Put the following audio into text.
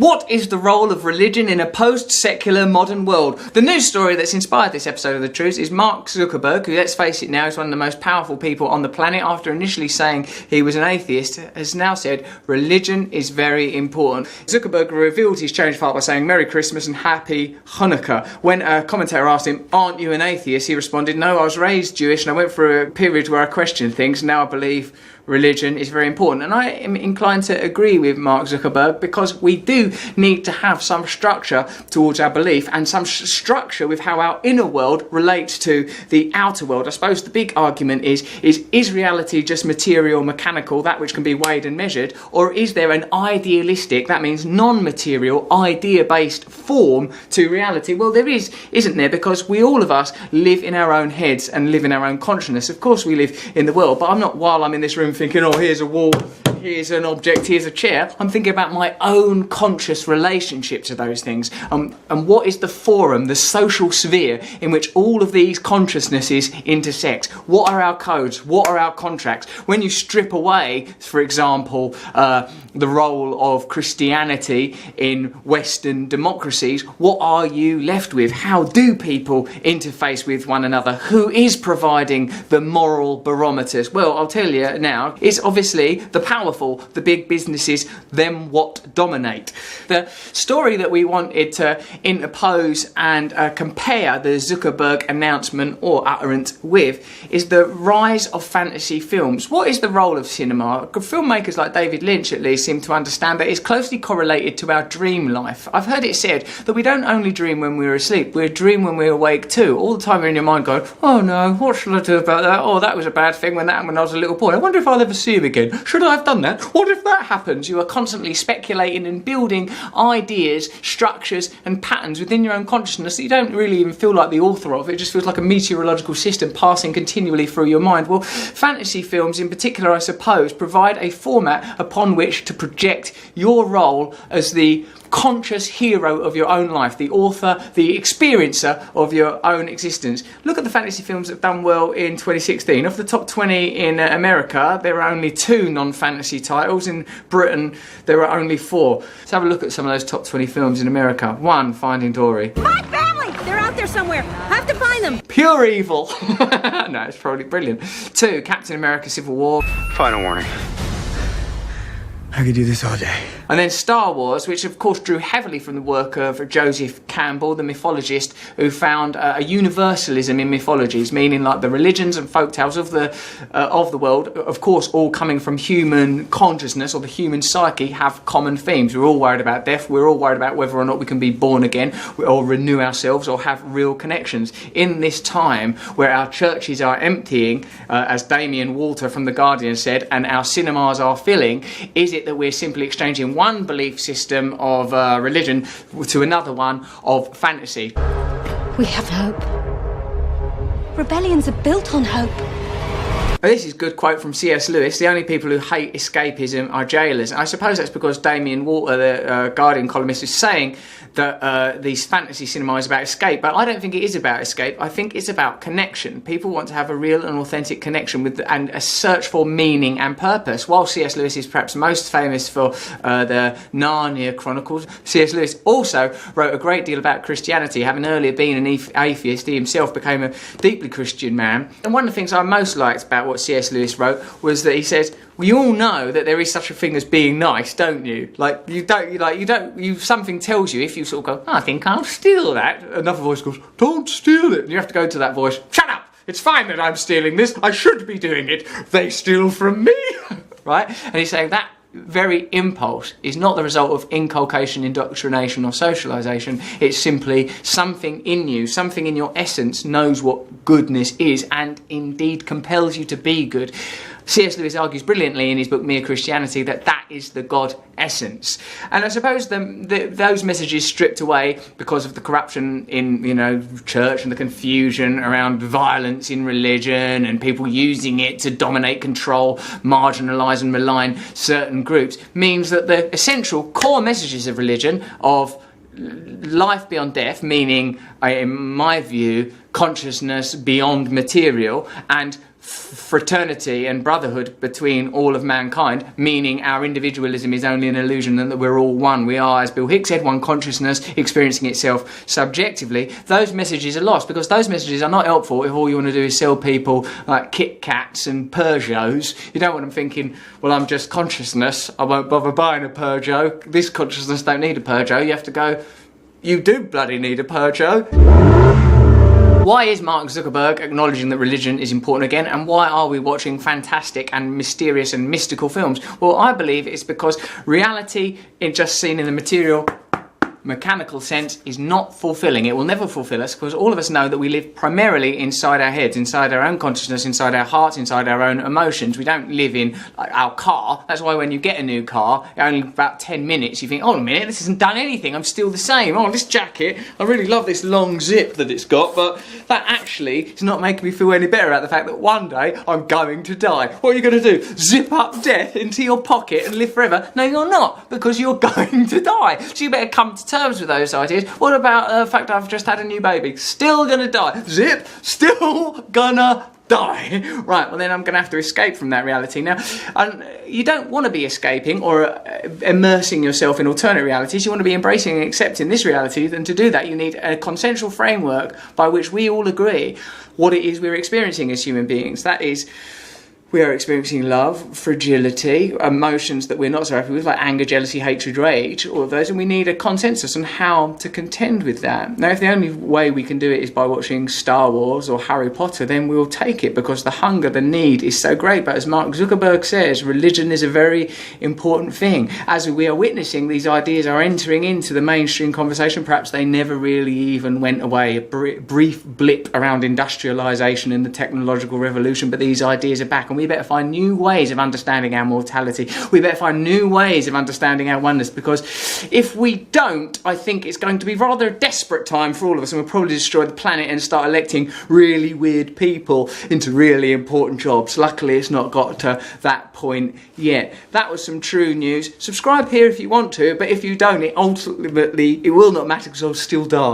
What is the role of religion in a post-secular modern world? The news story that's inspired this episode of The Trews is Mark Zuckerberg, who, let's face it now, is one of the most powerful people on the planet. After initially saying he was an atheist, has now said religion is very important. Zuckerberg revealed his change of heart by saying Merry Christmas and Happy Hanukkah. When a commentator asked him, aren't you an atheist? He responded, no, I was raised Jewish and I went through a period where I questioned things. Now I believe religion is very important. And I am inclined to agree with Mark Zuckerberg, because we do need to have some structure towards our belief and some structure with how our inner world relates to the outer world. I suppose the big argument is reality just material, mechanical, that which can be weighed and measured, or is there an idealistic, that means non-material, idea-based form to reality? Well, there is, isn't there? Because we, all of us, live in our own heads and live in our own consciousness. Of course we live in the world, but I'm not, while I'm in this room, thinking, oh, here's a wall, here's an object, here's a chair. I'm thinking about my own conscious relationship to those things. And what is the forum, the social sphere in which all of these consciousnesses intersect? What are our codes? What are our contracts? When you strip away, for example, the role of Christianity in Western democracies, what are you left with? How do people interface with one another? Who is providing the moral barometers? Well, I'll tell you now, it's obviously the powerful, the big businesses, them what dominate. The story that we wanted to interpose and compare the Zuckerberg announcement or utterance with is the rise of fantasy films. What is the role of cinema? Filmmakers like David Lynch, at least, seem to understand that it's closely correlated to our dream life. I've heard it said that we don't only dream when we're asleep, we dream when we're awake too. All the time you're in your mind going, oh no, what should I do about that? Oh, that was a bad thing when that happened when I was a little boy. I wonder if I'll ever see him again. Should I have done that? What if that happens? You are constantly speculating and building ideas, structures and patterns within your own consciousness that you don't really even feel like the author of. It just feels like a meteorological system passing continually through your mind. Well, fantasy films in particular, I suppose, provide a format upon which to project your role as the conscious hero of your own life, the author, the experiencer of your own existence. Look at the fantasy films that have done well in 2016. Of the top 20 in America, there are only 2 non-fantasy titles. In Britain, there are only 4. Let's have a look at some of those top 20 films in America. 1, Finding Dory. My family! They're out there somewhere. I have to find them. Pure evil. No, it's probably brilliant. 2, Captain America Civil War. Final warning. I could do this all day. And then Star Wars, which of course drew heavily from the work of Joseph Campbell, the mythologist who found a universalism in mythologies, meaning like the religions and folktales of the world, of course all coming from human consciousness or the human psyche, have common themes. We're all worried about death, we're all worried about whether or not we can be born again or renew ourselves or have real connections. In this time where our churches are emptying, as Damien Walter from The Guardian said, and our cinemas are filling, is it that we're simply exchanging one belief system of religion to another one of fantasy? We have hope. Rebellions are built on hope. This is a good quote from C.S. Lewis. The only people who hate escapism are jailers. I suppose that's because Damien Walter, the Guardian columnist, is saying that these fantasy cinema is about escape, but I don't think it is about escape. I think it's about connection. People want to have a real and authentic connection with and a search for meaning and purpose. While C.S. Lewis is perhaps most famous for the Narnia Chronicles, C.S. Lewis also wrote a great deal about Christianity. Having earlier been an atheist, he himself became a deeply Christian man. And one of the things I most liked about what C.S. Lewis wrote was that he says, we all know that there is such a thing as being nice, don't you? Like, something tells you, if you sort of go, I think I'll steal that. Another voice goes, don't steal it. And you have to go to that voice, shut up! It's fine that I'm stealing this. I should be doing it. They steal from me. Right? And he's saying that very impulse is not the result of inculcation, indoctrination or socialisation. It's simply something in you, something in your essence knows what goodness is and indeed compels you to be good. C.S. Lewis argues brilliantly in his book Mere Christianity that that is the God essence. And I suppose those messages stripped away because of the corruption in, church and the confusion around violence in religion and people using it to dominate, control, marginalise and malign certain groups, means that the essential core messages of religion of life beyond death, meaning, in my view, consciousness beyond material, and fraternity and brotherhood between all of mankind, meaning our individualism is only an illusion and that we're all one. We are, as Bill Hicks said, one consciousness experiencing itself subjectively. Those messages are lost because those messages are not helpful if all you want to do is sell people like Kit Kats and Peugeots. You don't want them thinking, well, I'm just consciousness, I won't bother buying a Peugeot. This consciousness don't need a Peugeot. You have to go, you do bloody need a Peugeot. Why is Mark Zuckerberg acknowledging that religion is important again, and why are we watching fantastic and mysterious and mystical films? Well, I believe it's because reality, just seen in the material, mechanical sense, is not fulfilling. It will never fulfill us because all of us know that we live primarily inside our heads, inside our own consciousness, inside our hearts, inside our own emotions. We don't live in our car. That's why when you get a new car, only about 10 minutes, you think, oh, a minute, this hasn't done anything. I'm still the same. Oh, this jacket, I really love this long zip that it's got, but that actually is not making me feel any better about the fact that one day I'm going to die. What are you going to do? Zip up death into your pocket and live forever? No, you're not, because you're going to die. So you better come to terms with those ideas. What about the fact I've just had a new baby? Still gonna die. Zip, still gonna die. Right, well then I'm gonna have to escape from that reality. Now, you don't want to be escaping or immersing yourself in alternate realities. You want to be embracing and accepting this reality, and to do that you need a consensual framework by which we all agree what it is we're experiencing as human beings. That is, we are experiencing love, fragility, emotions that we're not so happy with, like anger, jealousy, hatred, rage, all of those, and we need a consensus on how to contend with that. Now, if the only way we can do it is by watching Star Wars or Harry Potter, then we'll take it because the hunger, the need is so great. But as Mark Zuckerberg says, religion is a very important thing. As we are witnessing, these ideas are entering into the mainstream conversation. Perhaps they never really even went away, a brief blip around industrialisation and the technological revolution, but these ideas are back, and we better find new ways of understanding our mortality. We better find new ways of understanding our oneness, because if we don't, I think it's going to be rather a desperate time for all of us, and we'll probably destroy the planet and start electing really weird people into really important jobs. Luckily, it's not got to that point yet. That was some true news. Subscribe here if you want to, but if you don't, it ultimately, it will not matter because I'll still die.